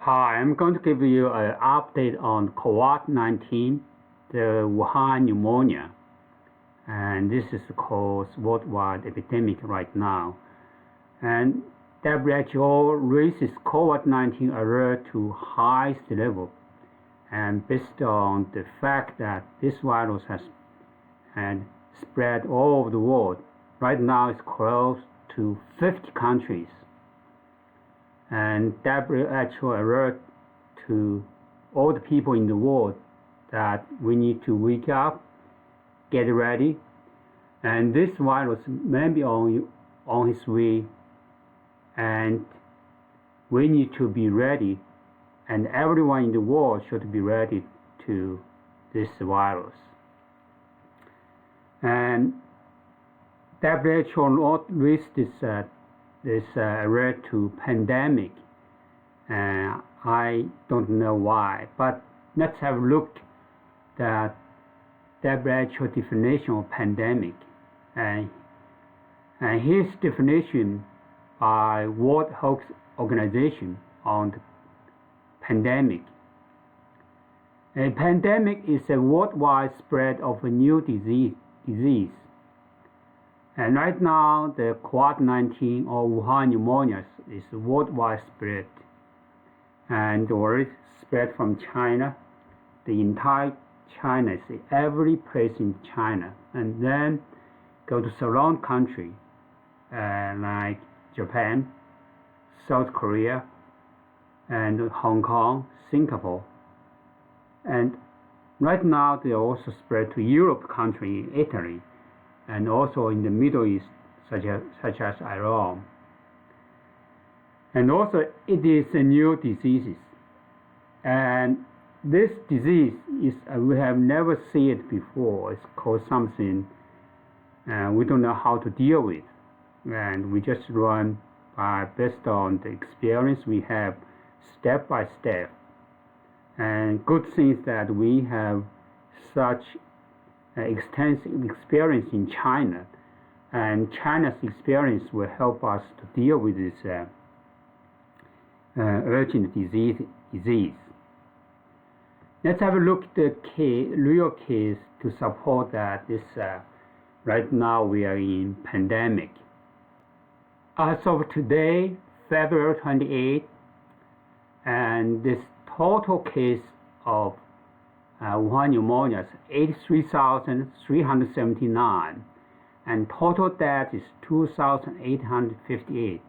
Hi, I'm going to give you an update on COVID-19, the Wuhan pneumonia, and this is caused worldwide epidemic right now. And WHO raises COVID-19 alert to highest level, and based on the fact that this virus has spread all over the world. Right now, it's close to 50 countries. And WHO alert to all the people in the world that we need to wake up, get ready, and this virus may be on its way, and we need to be ready, and everyone in the world should be ready to this virus. And WHO not raise this alert to pandemic. I don't know why, but let's have a look at WHO definition of pandemic. And his definition by World Health Organization on the pandemic. A pandemic is a worldwide spread of a new disease. And right now, the COVID-19 or Wuhan pneumonia is worldwide spread, and already spread from China, the entire China, every place in China, and then go to surrounding country like Japan, South Korea, and Hong Kong, Singapore, and right now they also spread to Europe country, Italy, and also in the Middle East, such as Iran. And also, it is a new disease. And this disease is, we have never seen it before. It's called something we don't know how to deal with. And we just run based on the experience we have step by step. And good thing is that we have such extensive experience in China, and China's experience will help us to deal with this urgent disease. Let's have a look at the real case to support that this right now we are in pandemic. As of today, February 28th, and this total case of Wuhan pneumonia is 83,379, and total death is 2,858.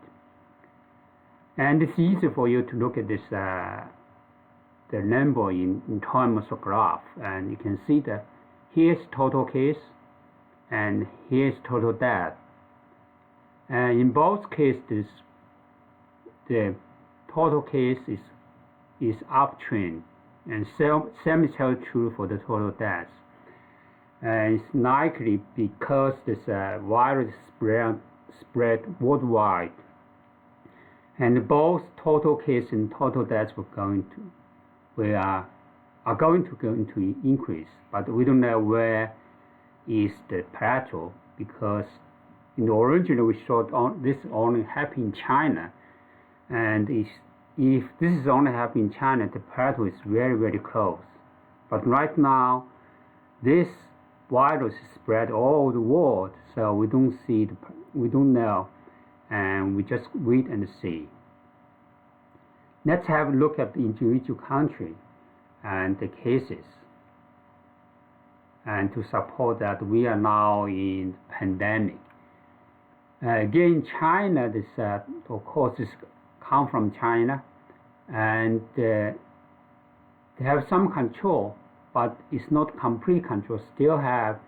And it's easy for you to look at this the number in terms of graph, and you can see that here's total case and here's total death. And in both cases, the total case is uptrend. And same is held true for the total deaths. And it's likely because this virus spread worldwide. And both total case and total deaths are going to increase. But we don't know where is the plateau, because in the original we thought this only happened in China, and if this is only happening in China, the plateau is very, very close. But right now, this virus is spread all over the world, so we don't know, and we just wait and see. Let's have a look at the individual country and the cases, and to support that we are now in pandemic. Again, China, this of course this come from China, and they have some control, but it's not complete control. Still have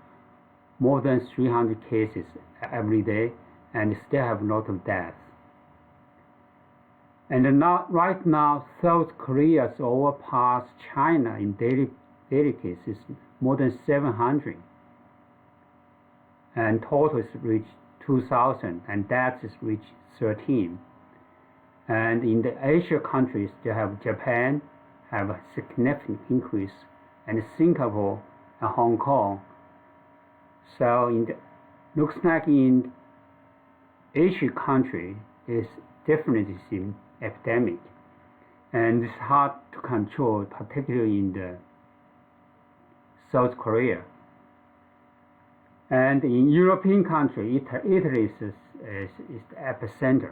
more than 300 cases every day, and still have a lot of deaths. And right now, South Korea has overpassed China in daily cases, more than 700, and total is reached 2,000, and deaths is reached 13. And in the Asia countries, they have Japan have a significant increase, and Singapore and Hong Kong. So looks like in Asia country is definitely epidemic. and it's hard to control, particularly in the South Korea. And in European country, Italy is the epicenter.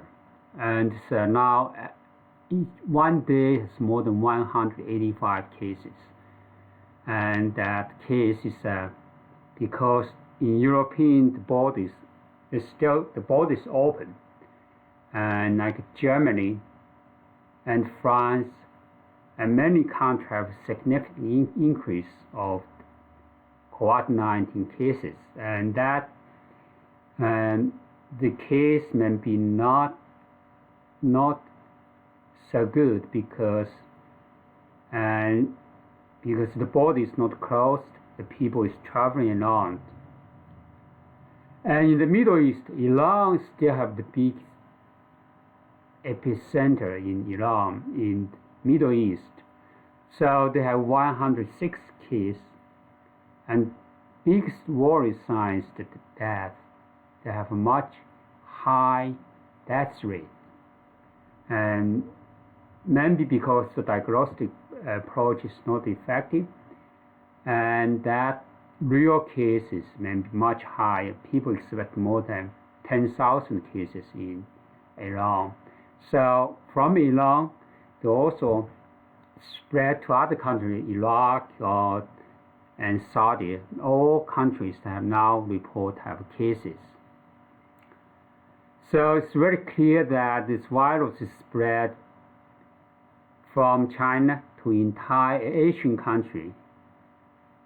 And so now, one day has more than 185 cases. And that case is because in European the borders open, and like Germany and France and many countries have significant increase of COVID-19 cases, and that the case may be not so good because the border is not closed, the people is traveling around. And in the Middle East, Iran still have the big epicenter in Iran, in Middle East. So they have 106 cases, and biggest worry signs that they have a much high death rate. And maybe because the diagnostic approach is not effective, and that real cases may be much higher. People expect more than 10,000 cases in Iran. So from Iran, they also spread to other countries, Iraq and Saudi. All countries have now have cases. So it's very clear that this virus is spread from China to entire Asian country,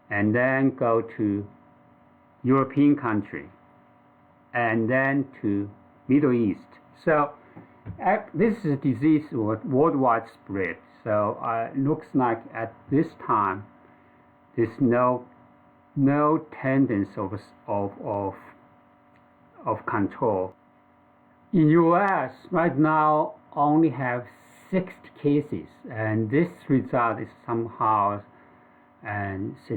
and then go to European country, and then to Middle East. So this is a disease worldwide spread. So it looks like at this time there's no tendency of control. In U.S. right now only have 60 cases, and this result is somehow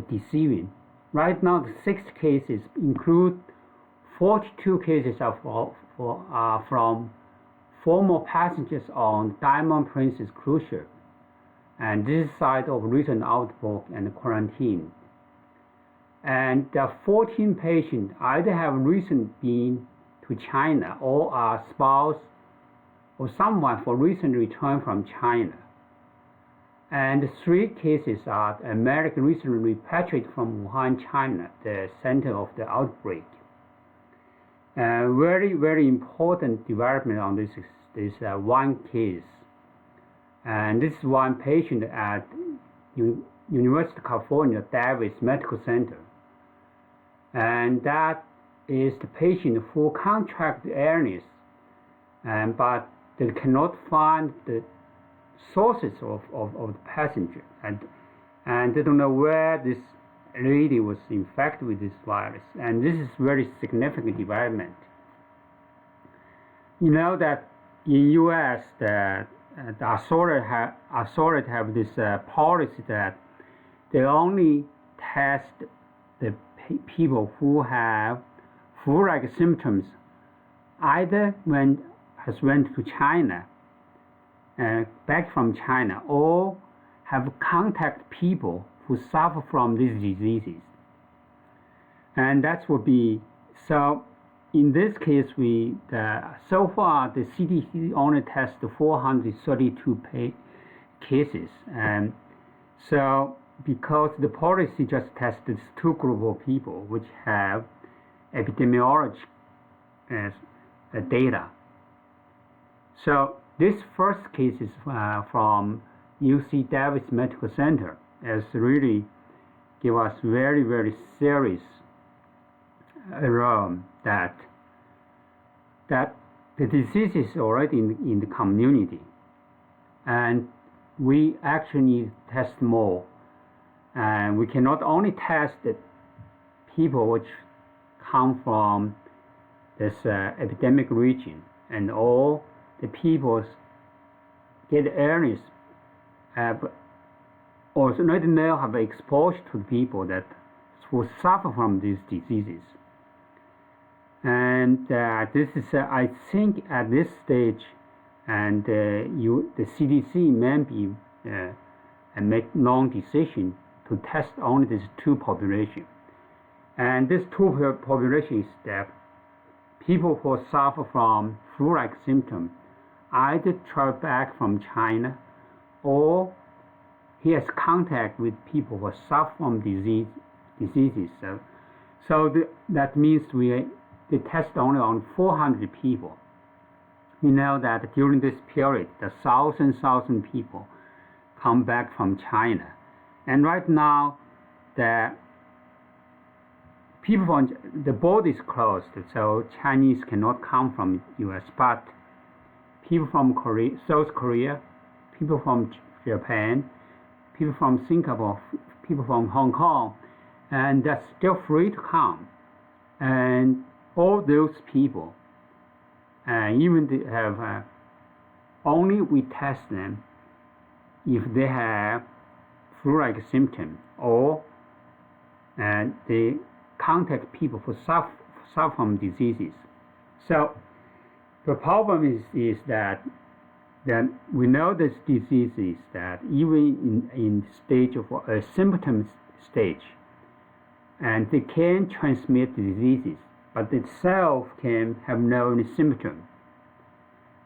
deceiving. Right now, the 6 cases include 42 cases from former passengers on Diamond Princess cruise ship, and this is site of recent outbreak and quarantine. And the 14 patients either have recently been to China or are spouse or someone for recent return from China. And 3 cases are American recently repatriated from Wuhan, China, the center of the outbreak. Very, very important development on this is one case. And this is one patient at University of California, Davis Medical Center. And that is the patient who contracted illness, but they cannot find the sources of the passenger, and they don't know where this lady was infected with this virus. And this is very significant development. You know that in U.S. the authorities have this policy that they only test the people who have flu-like symptoms, either went to China, back from China, or have contact people who suffer from these diseases. And that would be, so in this case, so far the CDC only tested 432 cases. And so because the policy just tested 2 groups of people which have epidemiology data. So this first case is from UC Davis Medical Center, has really give us very, very serious alarm that the disease is already in the community, and we actually need to test more. And we cannot only test the people which come from this epidemic region, and all the people get illness or already now have exposure to people that who suffer from these diseases. And this is, I think, at this stage, and the CDC maybe make long decision to test only these two populations. And these two populations that people who suffer from flu-like symptoms either travel back from China or he has contact with people who suffer from diseases. That means they test only on 400 people. We know that during this period, the thousand people come back from China. And right now, the border is closed, so Chinese cannot come from U.S., but people from South Korea, people from Japan, people from Singapore, people from Hong Kong, and they're still free to come. And all those people, even they have, only we test them if they have flu-like symptoms or they contact people who suffer from diseases. So the problem is that we know this disease is that even in stage of a symptom stage, and they can transmit diseases, but itself can have no symptom.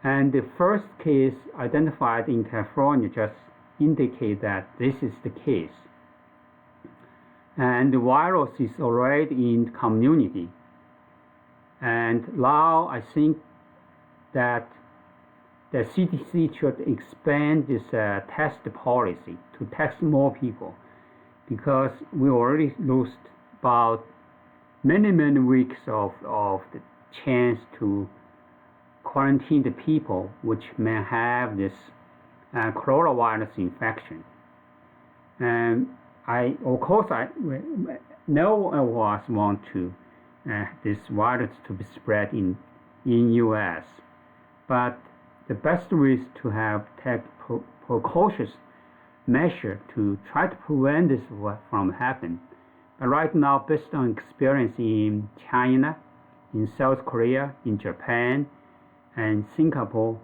And the first case identified in California just indicate that this is the case. And the virus is already in community. And now I think that the CDC should expand this test policy to test more people, because we already lost about many weeks of the chance to quarantine the people which may have this coronavirus infection. And no one of us want to this virus to be spread in U.S. But the best way is to take precautions measure to try to prevent this from happening. But right now, based on experience in China, in South Korea, in Japan, and Singapore,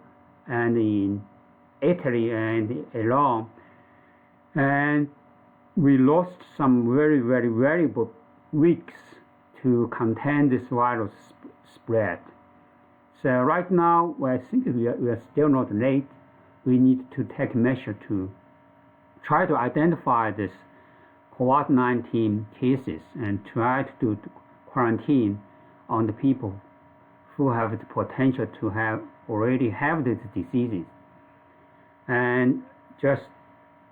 and in Italy and Iran, and we lost some very valuable weeks to contain this virus spread. So right now, I think we are still not late. We need to take measure to try to identify this COVID-19 cases and try to do quarantine on the people who have the potential to already have these diseases. And just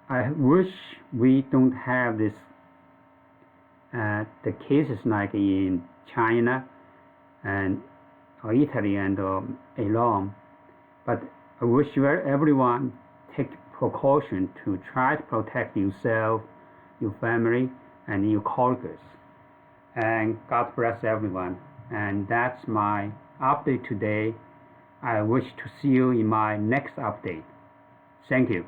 I wish we don't have this the cases like in China and Italy and Iran, but I wish everyone take precaution to try to protect yourself, your family, and your colleagues. And God bless everyone. And that's my update today. I wish to see you in my next update. Thank you.